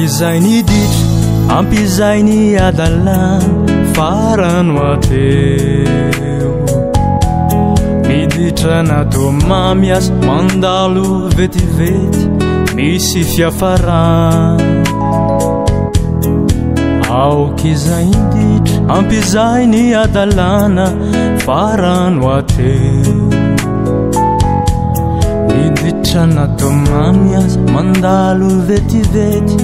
aok'izay ny ditra ampizay ny adalana farano ateo miditra natao mamiasa mandalo vetivety misy fiafarana aok'izay ny ditra ampizay ny adalana farano ateo miditra natao mamiasa mandalo vetivety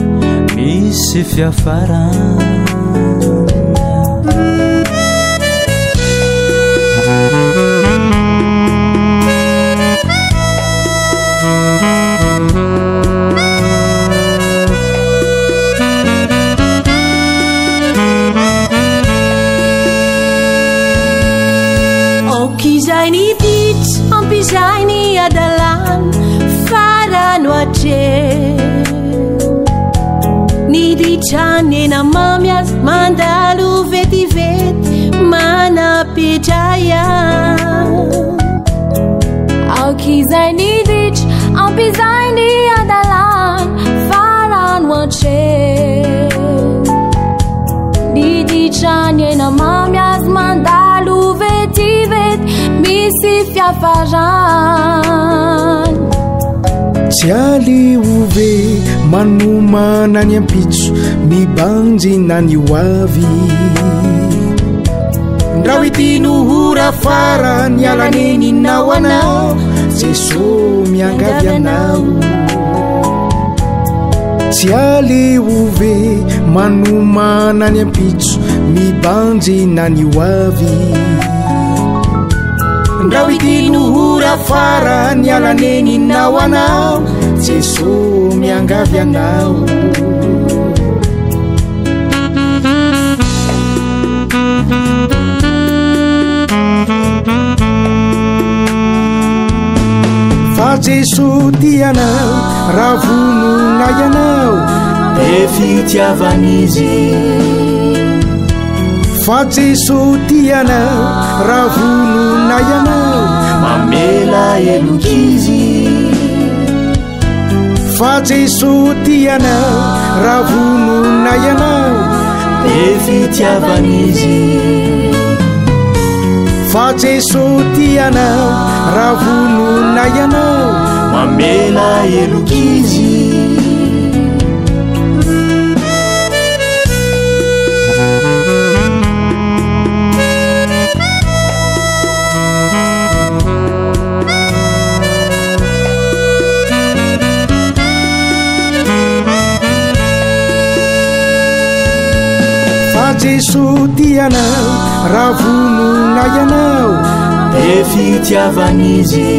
misy fiafarana aok'izay ny ditra ampizay ny adalana farano ateo niditra nena mamiasa mandalo vetivety manapetraya aok'izay ny ditra ampizay ny adalana farano ateo niditra nena mamiasa mandalo vetivety misy fiafarana tsy aliove manomana ny ampitso mibanjy na ny hoavy ndra hoitino hora fara ny alaneninao anao Jesosy miangavy anao tsy aliove manomana ny ampitso mibanjy na ny hoavy ndra hoitino hora fara ny alaneninao anao Jesosy miangavy anao fa Jesosy tianao raha vonona ianao de fitiavanizy fa Jesosy tianao raha vonona ianao mamela elokizy fa Jesosy tianao raha vonona ianao de fitiavanizy fa Jesosy tianao raha vonona ianao mamela elokizy Jesosy tianao raha vonona ianao de fitiavanizy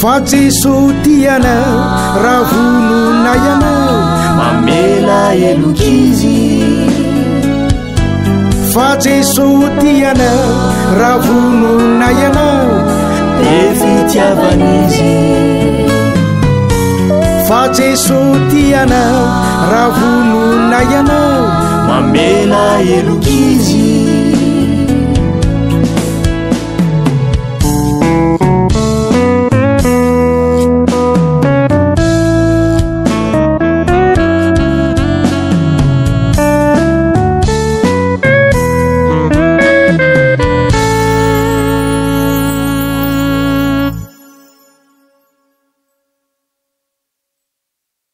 fa Jesosy tianao raha vonona ianao mamela elokizy fa Jesosy tianao raha vonona ianao de fitiavanizy fa Jesosy tianao raha vonona ianao mamela elokizy